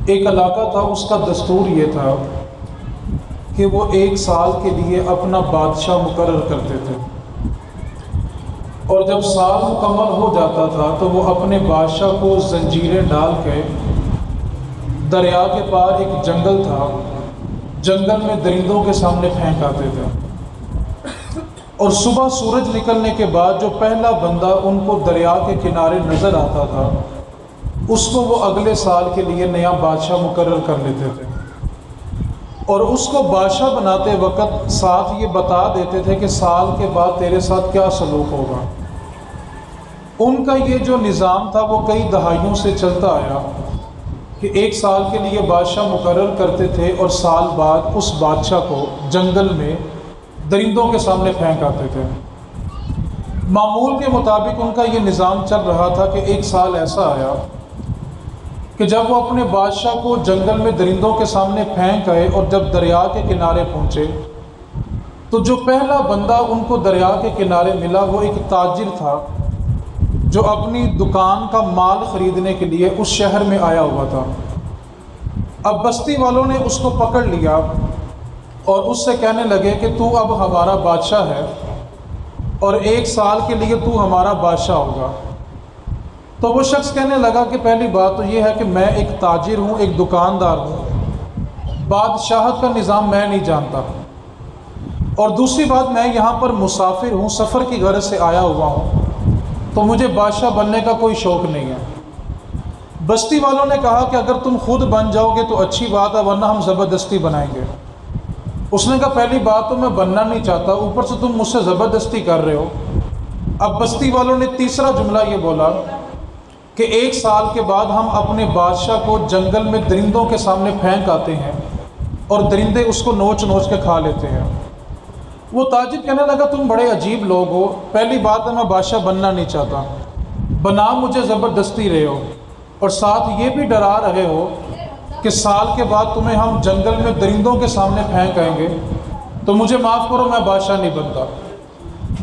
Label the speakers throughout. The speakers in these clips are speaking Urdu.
Speaker 1: ایک علاقہ تھا، اس کا دستور یہ تھا کہ وہ 1 سال کے لیے اپنا بادشاہ مقرر کرتے تھے، اور جب سال مکمل ہو جاتا تھا تو وہ اپنے بادشاہ کو زنجیریں ڈال کے دریا کے پار ایک جنگل تھا، جنگل میں درندوں کے سامنے پھینک آتے تھے، اور صبح سورج نکلنے کے بعد جو پہلا بندہ ان کو دریا کے کنارے نظر آتا تھا اس کو وہ اگلے سال کے لیے نیا بادشاہ مقرر کر لیتے تھے، اور اس کو بادشاہ بناتے وقت ساتھ یہ بتا دیتے تھے کہ سال کے بعد تیرے ساتھ کیا سلوک ہوگا۔ ان کا یہ جو نظام تھا وہ کئی دہائیوں سے چلتا آیا کہ 1 سال کے لیے بادشاہ مقرر کرتے تھے، اور سال بعد اس بادشاہ کو جنگل میں درندوں کے سامنے پھینک آتے تھے۔ معمول کے مطابق ان کا یہ نظام چل رہا تھا کہ 1 سال ایسا آیا کہ جب وہ اپنے بادشاہ کو جنگل میں درندوں کے سامنے پھینک آئے، اور جب دریا کے کنارے پہنچے تو جو پہلا بندہ ان کو دریا کے کنارے ملا وہ ایک تاجر تھا جو اپنی دکان کا مال خریدنے کے لیے اس شہر میں آیا ہوا تھا۔ اب بستی والوں نے اس کو پکڑ لیا اور اس سے کہنے لگے کہ تو اب ہمارا بادشاہ ہے اور 1 سال کے لیے تو ہمارا بادشاہ ہوگا۔ تو وہ شخص کہنے لگا کہ پہلی بات تو یہ ہے کہ میں ایک تاجر ہوں، ایک دکاندار ہوں، بادشاہت کا نظام میں نہیں جانتا، اور دوسری بات میں یہاں پر مسافر ہوں، سفر کی غرض سے آیا ہوا ہوں، تو مجھے بادشاہ بننے کا کوئی شوق نہیں ہے۔ بستی والوں نے کہا کہ اگر تم خود بن جاؤ گے تو اچھی بات ہے، ورنہ ہم زبردستی بنائیں گے۔ اس نے کہا پہلی بات تو میں بننا نہیں چاہتا، اوپر سے تم مجھ سے زبردستی کر رہے ہو۔ اب بستی والوں نے تیسرا جملہ یہ بولا کہ 1 سال کے بعد ہم اپنے بادشاہ کو جنگل میں درندوں کے سامنے پھینک آتے ہیں اور درندے اس کو نوچ نوچ کے کھا لیتے ہیں۔ وہ تاجر کہنے لگا تم بڑے عجیب لوگ ہو، پہلی بات ہے میں بادشاہ بننا نہیں چاہتا، بنا مجھے زبردستی رہے ہو، اور ساتھ یہ بھی ڈرا رہے ہو کہ سال کے بعد تمہیں ہم جنگل میں درندوں کے سامنے پھینک آئیں گے، تو مجھے معاف کرو میں بادشاہ نہیں بنتا۔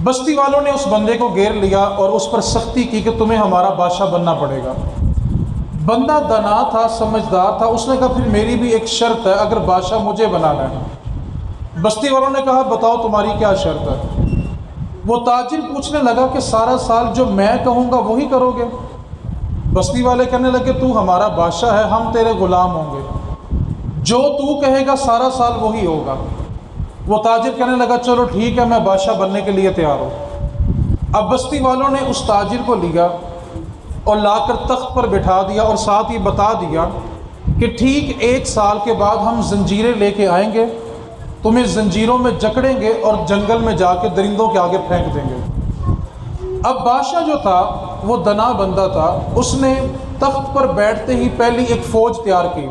Speaker 1: بستی والوں نے اس بندے کو گھیر لیا اور اس پر سختی کی کہ تمہیں ہمارا بادشاہ بننا پڑے گا۔ بندہ دانا تھا، سمجھدار تھا، اس نے کہا پھر میری بھی ایک شرط ہے، اگر بادشاہ مجھے بنانا ہے۔ بستی والوں نے کہا بتاؤ تمہاری کیا شرط ہے؟ وہ تاجر پوچھنے لگا کہ سارا سال جو میں کہوں گا وہی کرو گے؟ بستی والے کہنے لگے تو ہمارا بادشاہ ہے، ہم تیرے غلام ہوں گے، جو تو کہے گا سارا سال وہی ہوگا۔ وہ تاجر کہنے لگا چلو ٹھیک ہے، میں بادشاہ بننے کے لیے تیار ہوں۔ اب بستی والوں نے اس تاجر کو لیا اور لا کر تخت پر بٹھا دیا، اور ساتھ ہی بتا دیا کہ ٹھیک 1 سال کے بعد ہم زنجیریں لے کے آئیں گے، تمہیں زنجیروں میں جکڑیں گے اور جنگل میں جا کے درندوں کے آگے پھینک دیں گے۔ اب بادشاہ جو تھا وہ دنا بندہ تھا، اس نے تخت پر بیٹھتے ہی پہلی ایک فوج تیار کی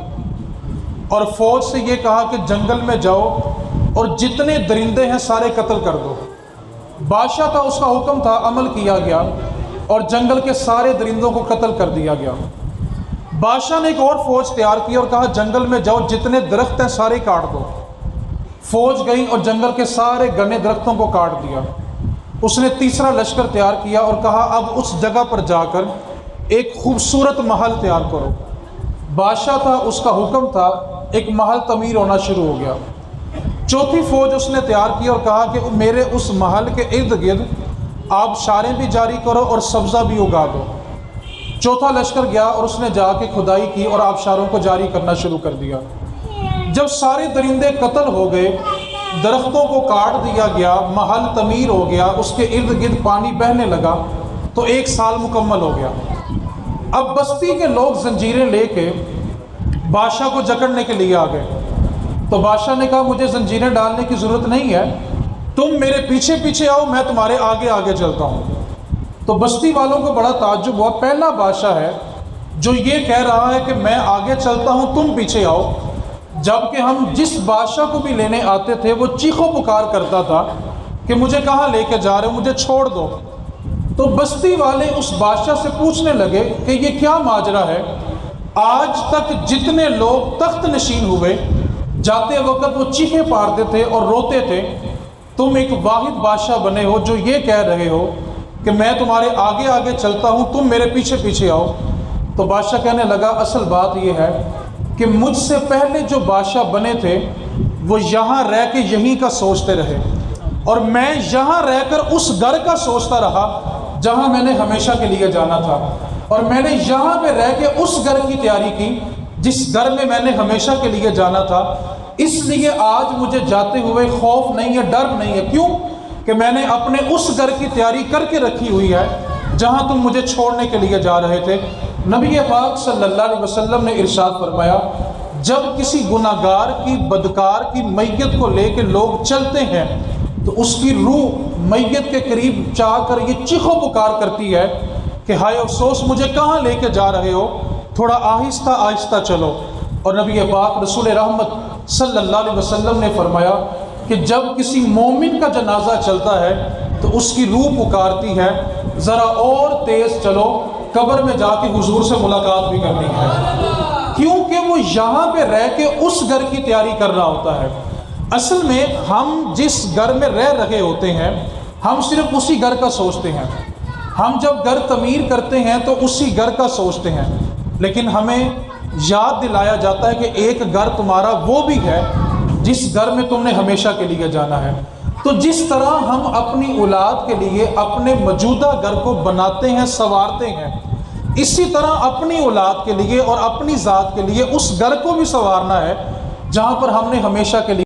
Speaker 1: اور فوج سے یہ کہا کہ جنگل میں جاؤ اور جتنے درندے ہیں سارے قتل کر دو۔ بادشاہ تھا، اس کا حکم تھا، عمل کیا گیا اور جنگل کے سارے درندوں کو قتل کر دیا گیا۔ بادشاہ نے ایک اور فوج تیار کی اور کہا جنگل میں جاؤ، جتنے درخت ہیں سارے کاٹ دو۔ فوج گئی اور جنگل کے سارے گنے درختوں کو کاٹ دیا۔ اس نے تیسرا لشکر تیار کیا اور کہا اب اس جگہ پر جا کر ایک خوبصورت محل تیار کرو۔ بادشاہ تھا، اس کا حکم تھا، ایک محل تعمیر ہونا شروع ہو گیا۔ چوتھی فوج اس نے تیار کی اور کہا کہ میرے اس محل کے ارد گرد آبشاریں بھی جاری کرو اور سبزہ بھی اگا دو۔ چوتھا لشکر گیا اور اس نے جا کے کھدائی کی اور آبشاروں کو جاری کرنا شروع کر دیا۔ جب سارے درندے قتل ہو گئے، درختوں کو کاٹ دیا گیا، محل تعمیر ہو گیا، اس کے ارد گرد پانی بہنے لگا، تو 1 سال مکمل ہو گیا۔ اب بستی کے لوگ زنجیریں لے کے بادشاہ کو جکڑنے کے لیے آ گئے، تو بادشاہ نے کہا مجھے زنجیریں ڈالنے کی ضرورت نہیں ہے، تم میرے پیچھے پیچھے آؤ، میں تمہارے آگے آگے چلتا ہوں۔ تو بستی والوں کو بڑا تعجب ہوا، پہلا بادشاہ ہے جو یہ کہہ رہا ہے کہ میں آگے چلتا ہوں تم پیچھے آؤ، جبکہ ہم جس بادشاہ کو بھی لینے آتے تھے وہ چیخو پکار کرتا تھا کہ مجھے کہاں لے کے جا رہے ہو، مجھے چھوڑ دو۔ تو بستی والے اس بادشاہ سے پوچھنے لگے کہ یہ کیا ماجرا ہے، آج تک جتنے لوگ تخت نشین ہوئے جاتے وقت وہ چیخے پارتے تھے اور روتے تھے، تم ایک واحد بادشاہ بنے ہو جو یہ کہہ رہے ہو کہ میں تمہارے آگے آگے چلتا ہوں، تم میرے پیچھے پیچھے آؤ۔ تو بادشاہ کہنے لگا اصل بات یہ ہے کہ مجھ سے پہلے جو بادشاہ بنے تھے وہ یہاں رہ کے یہیں کا سوچتے رہے، اور میں یہاں رہ کر اس گھر کا سوچتا رہا جہاں میں نے ہمیشہ کے لیے جانا تھا، اور میں نے یہاں پہ رہ کے اس گھر کی تیاری کی جس گھر میں نے ہمیشہ کے لیے جانا تھا۔ اس لیے آج مجھے جاتے ہوئے خوف نہیں ہے، ڈر نہیں ہے۔ کیوں؟ کہ میں نے اپنے اس گھر کی تیاری کر کے رکھی ہوئی ہے جہاں تم مجھے چھوڑنے کے لیے جا رہے تھے۔ نبی پاک صلی اللہ علیہ وسلم نے ارشاد فرمایا، جب کسی گناہگار کی، بدکار کی میت کو لے کے لوگ چلتے ہیں تو اس کی روح میت کے قریب جا کر یہ چیخو پکار کرتی ہے کہ ہائے افسوس، مجھے کہاں لے کے جا رہے ہو، تھوڑا آہستہ آہستہ چلو۔ اور نبی پاک رسول رحمت صلی اللہ علیہ وسلم نے فرمایا کہ جب کسی مومن کا جنازہ چلتا ہے تو اس کی روح پکارتی ہے، ذرا اور تیز چلو، قبر میں جا کے حضور سے ملاقات بھی کرنی ہے۔ کیونکہ وہ یہاں پہ رہ کے اس گھر کی تیاری کر رہا ہوتا ہے۔ اصل میں ہم جس گھر میں رہ رہے ہوتے ہیں ہم صرف اسی گھر کا سوچتے ہیں۔ ہم جب گھر تعمیر کرتے ہیں تو اسی گھر کا سوچتے ہیں، لیکن ہمیں یاد دلایا جاتا ہے کہ ایک گھر تمہارا وہ بھی ہے جس گھر میں تم نے ہمیشہ کے لیے جانا ہے۔ تو جس طرح ہم اپنی اولاد کے لیے اپنے موجودہ گھر کو بناتے ہیں، سنوارتے ہیں، اسی طرح اپنی اولاد کے لیے اور اپنی ذات کے لیے اس گھر کو بھی سنوارنا ہے جہاں پر ہم نے ہمیشہ کے لیے